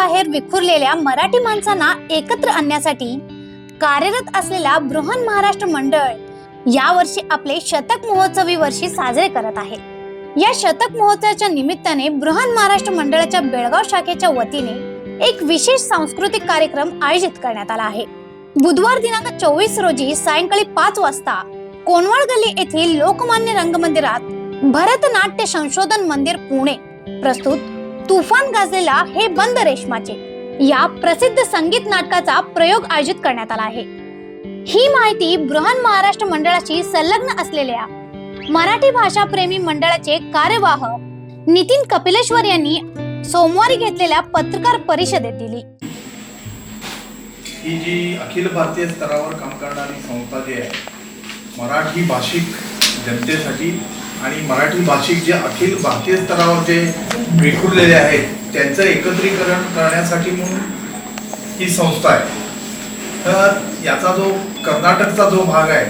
महाराष्ट्राबाहेर विखुरलेल्या मराठी माणसांना एकत्र आणण्यासाठी कार्यरत असलेला बृहन महाराष्ट्र मंडळ यावर्षी आपले शतक महोत्सवी वर्षी साजरे करत आहे। या शतक महोत्सवाच्या निमित्ताने बृहन महाराष्ट्र मंडळाच्या बेळगाव शाखेच्या वतीने एक विशेष सांस्कृतिक कार्यक्रम आयोजित करण्यात आला आहे। बुधवार दिनांक 24 रोजी सायंकाळी 5 वाजता कोनवळ गल्ली येथील लोकमान्य रंगमंदिरात भरतनाट्य संशोधन मंदिर पुणे प्रस्तुत तुफान गाजलेला हे बंद रेशमाचे या प्रसिद्ध संगीत नाटकाचा प्रयोग आयोजित करण्यात आला आहे। ही माहिती बृहन महाराष्ट्र मंडळाशी संलग्न असलेल्या मराठी भाषा प्रेमी मंडळाचे कार्यवाह नितीन कपिलेश्वर यांनी सोमवारी घेतलेल्या पत्रकार परिषदेत दिली। ही जी अखिल भारतीय स्तरावर काम करणारी संस्था जी आहे, मराठी भाषिक जनतेसाठी आणि मराठी भाषिक जे अखिल भारतीय स्तरावर जे विखुरलेले आहेत त्यांचं एकत्रीकरण करण्यासाठी म्हणून ही संस्था आहे। तर याचा जो कर्नाटकचा जो भाग आहे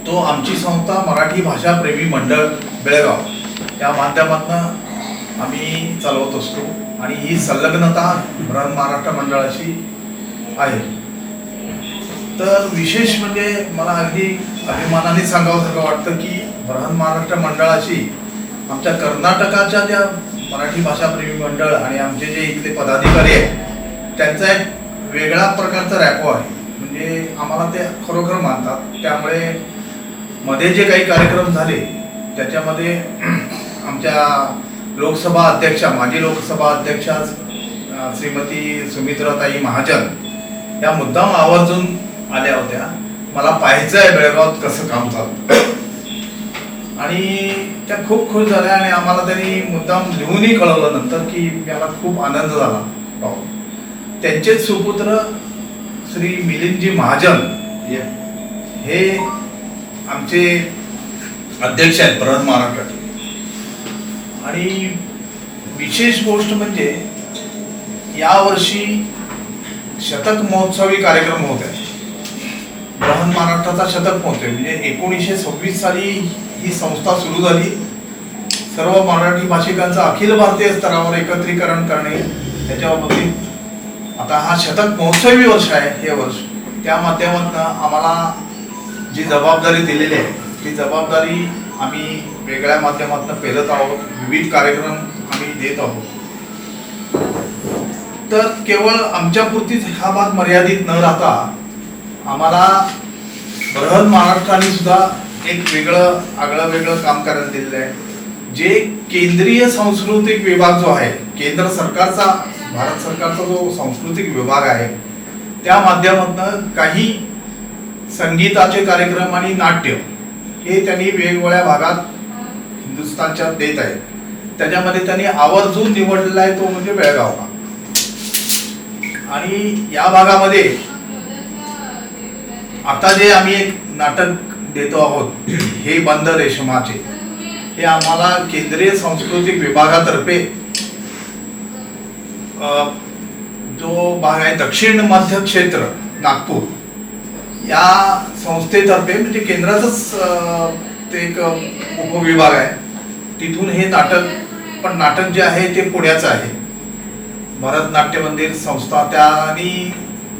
तो आमची संस्था मराठी भाषा प्रेमी मंडळ बेळगाव या माध्यमातून आम्ही चालवत असतो आणि ही संलग्नता बृहन महाराष्ट्र मंडळाशी आहे। तर विशेष म्हणजे मला अगदी अभिमानाने सांगावंसारखं वाटतं की बृहन महाराष्ट्र मंडळाशी आमच्या कर्नाटकाच्या ज्या मराठी भाषा प्रेमी मंडळ आणि आमचे जे इथले पदाधिकारी आहेत त्यांचा एक वेगळा प्रकारचा रॅपो आहे। म्हणजे आम्हाला ते खरोखर मानतात। त्यामुळे मध्ये जे काही कार्यक्रम झाले त्याच्यामध्ये आमच्या लोकसभा अध्यक्षा माजी लोकसभा अध्यक्षा श्रीमती सुमित्राताई महाजन या मुद्दाम आवर्जून आल्या होत्या, मला पाहायचं आहे बेळगावात कसं काम चालतं, आणि त्या खूप खुश झाल्या आणि आम्हाला त्यांनी मुद्दाम लिहूनही कळवलं नंतर की मला खूप आनंद झाला पाहून। त्यांचेच सुपुत्र श्री मिलिंदजी महाजन हे आमचे अध्यक्ष आहेत बृहन महाराष्ट्राचे। आणि विशेष गोष्ट म्हणजे यावर्षी शतक महोत्सवी कार्यक्रम होत आहे। बृहन महाराष्ट्राचा शतक महोत्सव म्हणजे 1926 साली ही संस्था सुरू झाली। सर्व मराठी भाषिकांचं अखिल भारतीय स्तरावर एकत्रीकरण करणे त्याच्यावरती आता हा शतक महोत्सवी वर्ष आहे हे वर्ष। त्या माध्यमातून आम्हाला जी जबाबदारी दिलेली आहे ती जबाबदारी आम्ही वेगळ्या माध्यमातून पेलत आहोत, विविध कार्यक्रम आम्ही देत आहोत। तर केवळ आमच्यापुरतीच हा भाग मर्यादित न राहता आम्हाला बृहन महाराष्ट्राने सुद्धा एक आगळं वेगळं काम करायला दिलेलं आहे। जे केंद्रीय सांस्कृतिक विभाग जो आहे, केंद्र सरकारचा भारत सरकारचा जो सांस्कृतिक विभाग आहे त्या माध्यमातून काही संगीताचे कार्यक्रम आणि नाट्य हे त्यांनी वेगवेगळ्या भागात हिंदुस्थानच्या देत आहेत। त्याच्यामध्ये त्यांनी आवर्जून निवडलेला आहे तो म्हणजे बेळगाव भाग। आणि या भागामध्ये आता जे आम्ही एक नाटक देतो आहोत हे बंद रेशमाचे, हे आम्हाला केंद्रीय सांस्कृतिक विभागातर्फे जो भाग आहे दक्षिण मध्य क्षेत्र नागपूर या संस्थेतर्फे म्हणजे केंद्राचंच ते एक उपविभाग आहे, तिथून हे नाटक, पण नाटक जे आहे ते पुण्याचं आहे। भरतनाट्य मंदिर संस्था त्यांनी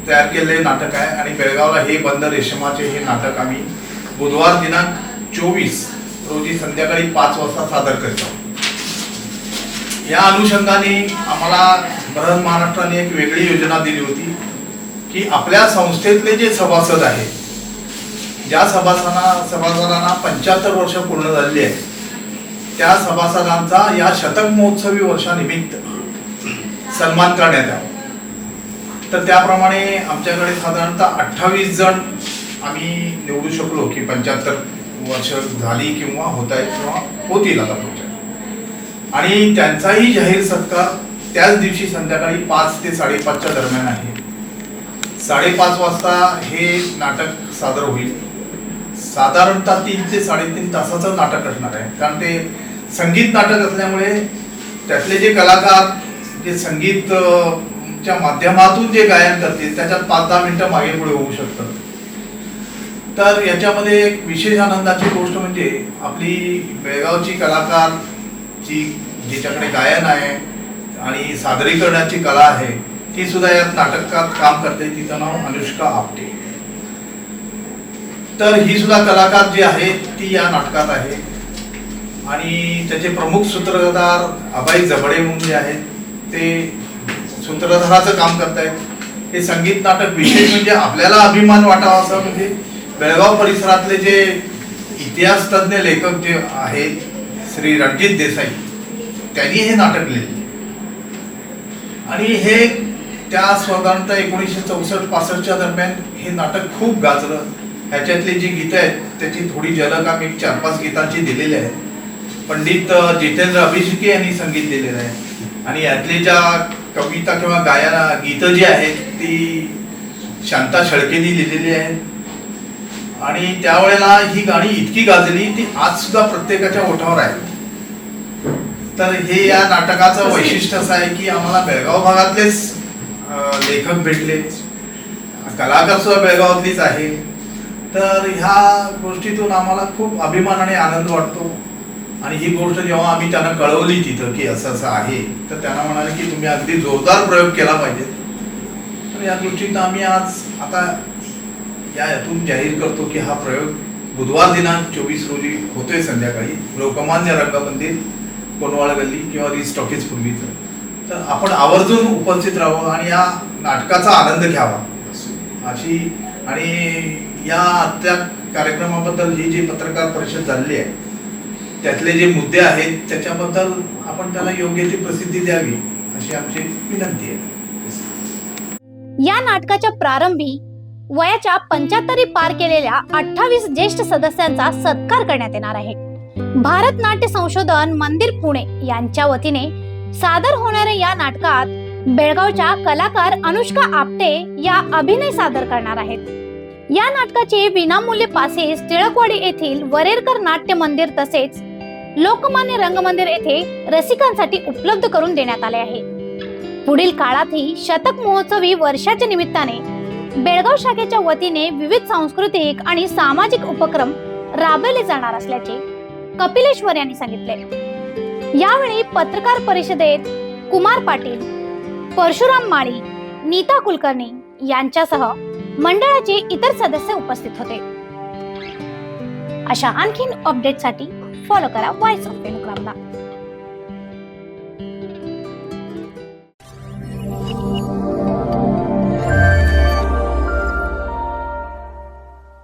तयार केलेले नाटक आहे आणि बेळगावला हे बंद रेशमाचे हे नाटक आम्ही बुधवार दिनांक 24 रोजी संध्याकाळी 5 वाजता सादर करतो। या अनुषंगाने आम्हाला बृहन महाराष्ट्राने एक वेगळी योजना दिली होती की आपल्या संस्थेतले जे सभासद आहेत, ज्या सभासदांना 75 वर्ष पूर्ण झालेली आहेत त्या सभासदांचा या शतक महोत्सवी वर्षानिमित्त सन्मान करण्यात यावा। तर त्याप्रमाणे आमच्याकडे साधारणतः 28 जण आम्ही निवडू शकलो की 75 वर्ष झाली किंवा होत आहेत किंवा होतील आता पुढच्या, आणि त्यांचाही जाहीर सत्कार त्याच दिवशी संध्याकाळी 5 ते 5:30च्या दरम्यान आहे। 5:30 वाजता हे नाटक सादर होईल। साधारणतः 3 ते 3.5 तासाचं नाटक असणार आहे, कारण ते संगीत नाटक असल्यामुळे त्यातले जे कलाकार जे संगीतच्या माध्यमातून जे गायन करतील त्याच्यात 5-10 मिनिटं मागे पुढे होऊ शकतं। तर याच्यामध्ये एक विशेष आनंदाची गोष्ट म्हणजे आपली बेळगावची कलाकार जी जिच्याकडे गायन आहे आणि सादरीकरणाची कला आहे ती सुद्धा या नाटकात काम करते. तिचं नाव अनुष्का आपटे. तर ही सुद्धा कलाकार जी आहे ती या नाटकात आहे आणि त्याचे प्रमुख सूत्रधार अभय जबडे म्हणून जे आहेत ते सूत्रधाराचं काम करतायत. हे संगीत नाटक विशेष म्हणजे आपल्याला अभिमान वाटावा असं म्हणजे बेळगाव परिसरातले जे इतिहास तज्ञ लेखक जे आहेत श्री रणजित देसाई त्यांनी हे नाटक लिहिले आणि हे त्या साधारणतः 1964-65 दरम्यान हे नाटक खूप गाजलं. ह्याच्यातली जी गीतं आहेत त्याची थोडी झलक आम्ही 4-5 गीतांची दिलेली आहे. पंडित जितेंद्र अभिषेकी यांनी संगीत दिलेलं आहे आणि यातली ज्या कविता किंवा गीतं जी आहेत ती शांता शेळकेंनी लिहिलेली आहेत आणि त्यावेळेला ही गाणी इतकी गाजली ती आज सुद्धा प्रत्येकाच्या ओठावर आहे. तर हे या नाटकाचं वैशिष्ट्य असं आहे की आम्हाला बेळगाव भागातलेच लेखक भेटले, कलाकार सुद्धा बेळगावातलीच आहे. तर ह्या गोष्टीतून आम्हाला खूप अभिमान आणि आनंद वाटतो आणि ही गोष्ट जेव्हा आम्ही त्यांना कळवली तिथं की असं असं आहे तर त्यांना म्हणाले की तुम्ही अगदी जोरदार प्रयोग केला पाहिजे. तर या दृष्टीनं आम्ही आज आता यातून जाहीर करतो की हा प्रयोग बुधवार दिनांक 24 रोजी होतोय संध्याकाळी लोकमान्य रंगमंदिर, कोनवाळ गल्ली किंवा रिस टॉकीज पूर्वीचं. तर आपण आवर्जून उपस्थित राहावं आणि या नाटकाचा आनंद घ्यावा अशी. आणि या त्या कार्यक्रमाबद्दल ही जी पत्रकार परिषद झालेली आहे त्यातले जे मुद्दे आहेत त्याच्याबद्दल आपण त्याला योग्य ती प्रसिद्धी द्यावी अशी आमची विनंती आहे. या नाटकाच्या प्रारंभी वयाच्या 75 पार केलेल्या 28 ज्येष्ठ सदस्यांचा सत्कार करण्यात येणार आहे. भारत नाट्य संशोधन मंदिर पुणे यांच्या वतीने सादर होणाऱ्या या नाटकात बेळगावच्या कलाकार अनुष्का आपटे या अभिनय सादर करणार आहेत. या नाटकाचे विनामूल्य पासेस टिळकवाडी येथील वरेरकर नाट्य मंदिर तसेच लोकमान्य रंगमंदिर येथे रसिकांसाठी उपलब्ध करून देण्यात आले आहे. पुढील काळातही शतक महोत्सवी वर्षाच्या निमित्ताने बेळगाव शाखेच्या वतीने विविध सांस्कृतिक आणि सामाजिक उपक्रम राबवले जाणार असल्याचे कपिलेश्वर यांनी सांगितले. यावेळी पत्रकार परिषदेत कुमार पाटील, परशुराम माळी, नीता कुलकर्णी यांच्यासह मंडळाचे इतर सदस्य उपस्थित होते. अशा आणखीन अपडेटसाठी फॉलो करा व्हॉइस ऑफ बेळगावला.